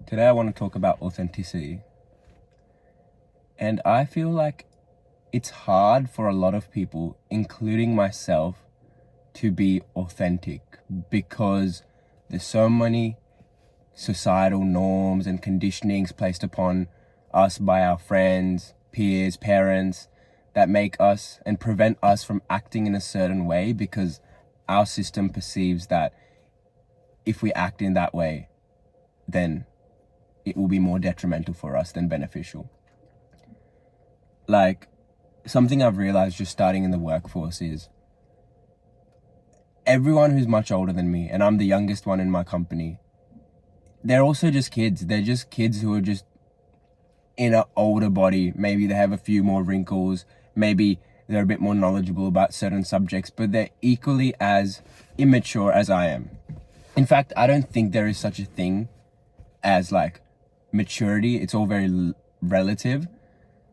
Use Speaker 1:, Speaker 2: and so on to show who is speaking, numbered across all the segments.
Speaker 1: Today I want to talk about authenticity. And I feel like it's hard for a lot of people, including myself, to be authentic because there's so many societal norms and conditionings placed upon us by our friends, peers, parents that make us and prevent us from acting in a certain way because our system perceives that if we act in that way, then it will be more detrimental for us than beneficial. Like, something I've realized just starting in the workforce is everyone who's much older than me, and I'm the youngest one in my company, they're also just kids. They're just kids who are just in an older body. Maybe they have a few more wrinkles. Maybe they're a bit more knowledgeable about certain subjects, but they're equally as immature as I am. In fact, I don't think there is such a thing as like maturity. It's all very relative.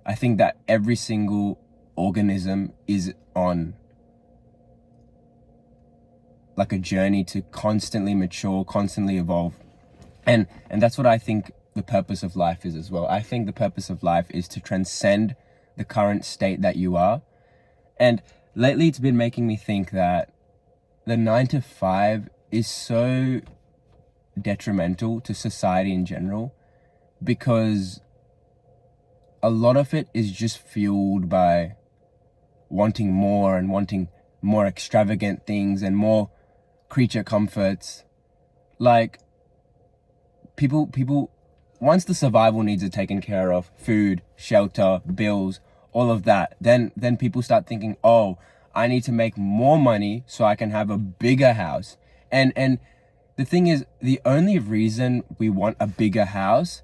Speaker 1: I think that every single organism is on like a journey to constantly mature, constantly evolve. And that's what I think the purpose of life is as well. I think the purpose of life is to transcend the current state that you are. And lately it's been making me think that the 9 to 5 is so detrimental to society in general because a lot of it is just fueled by wanting more and wanting more extravagant things and more creature comforts. Like, people, once the survival needs are taken care of, food, shelter, bills, all of that, then people start thinking, oh, I need to make more money so I can have a bigger house. And the thing is, the only reason we want a bigger house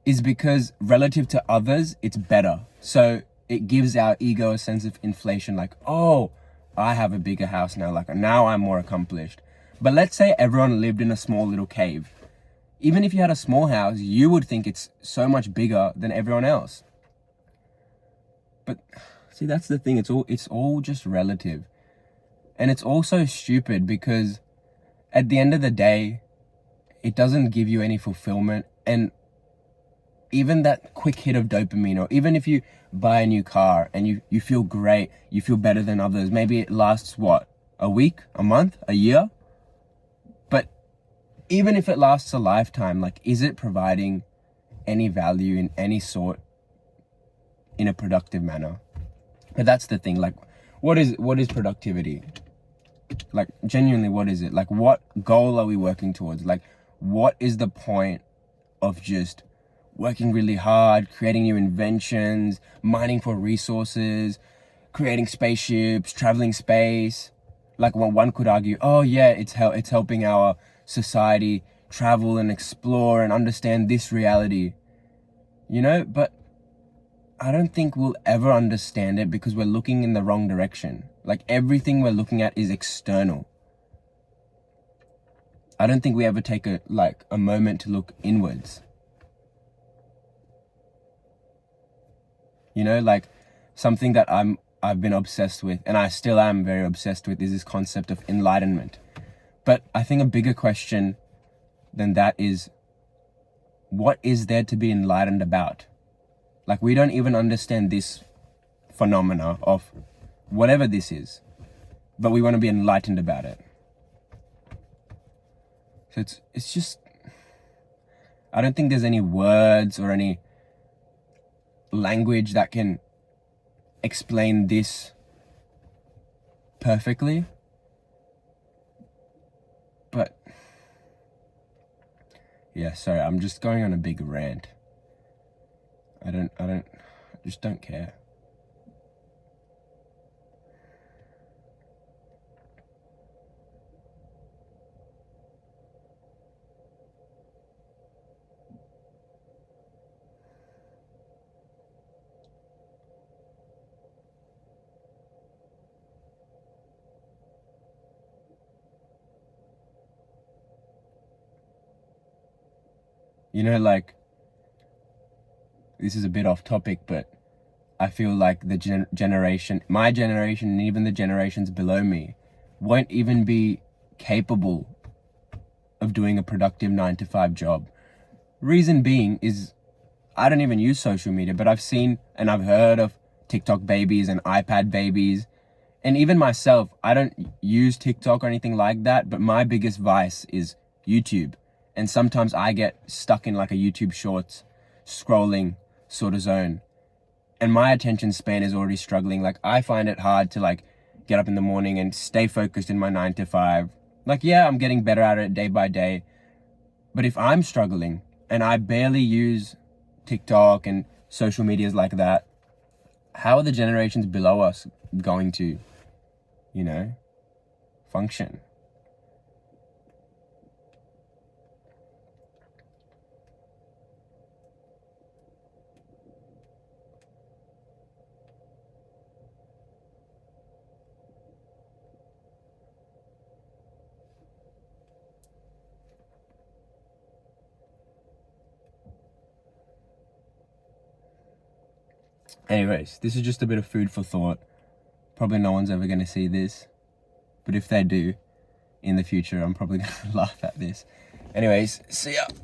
Speaker 1: is because relative to others, it's better. So it gives our ego a sense of inflation, like, oh, I have a bigger house now, like now I'm more accomplished. But let's say everyone lived in a small little cave. Even if you had a small house, you would think it's so much bigger than everyone else. But see, that's the thing, it's all just relative. And it's also stupid because at the end of the day, it doesn't give you any fulfillment. And even that quick hit of dopamine, or even if you buy a new car and you feel great, you feel better than others, maybe it lasts what, a week, a month, a year? But even if it lasts a lifetime, like, is it providing any value in any sort in a productive manner? But that's the thing, like, what is productivity? Like, genuinely, what is it? Like, what goal are we working towards? Like, what is the point of just working really hard, creating new inventions, mining for resources, creating spaceships, traveling space? Like, one could argue, oh yeah, it's helping our society travel and explore and understand this reality, but I don't think we'll ever understand it because we're looking in the wrong direction. Like, everything we're looking at is external. I don't think we ever take a moment to look inwards. Like, something that I've been obsessed with, and I still am very obsessed with, is this concept of enlightenment. But I think a bigger question than that is, what is there to be enlightened about? Like, we don't even understand this phenomena of whatever this is, but we want to be enlightened about it. So it's just, I don't think there's any words or any language that can explain this perfectly. But yeah, sorry, I'm just going on a big rant. I just don't care. Like, this is a bit off topic, but I feel like the generation, my generation, and even the generations below me won't even be capable of doing a productive 9 to 5 job. Reason being is I don't even use social media, but I've seen and I've heard of TikTok babies and iPad babies. And even myself, I don't use TikTok or anything like that, but my biggest vice is YouTube. And sometimes I get stuck in like a YouTube shorts scrolling sort of zone. And my attention span is already struggling. Like I find it hard to like get up in the morning and stay focused in my 9 to 5. Like, yeah, I'm getting better at it day by day. But if I'm struggling and I barely use TikTok and social medias like that, how are the generations below us going to, function? Anyways, this is just a bit of food for thought. Probably no one's ever going to see this. But if they do, in the future, I'm probably going to laugh at this. Anyways, see ya.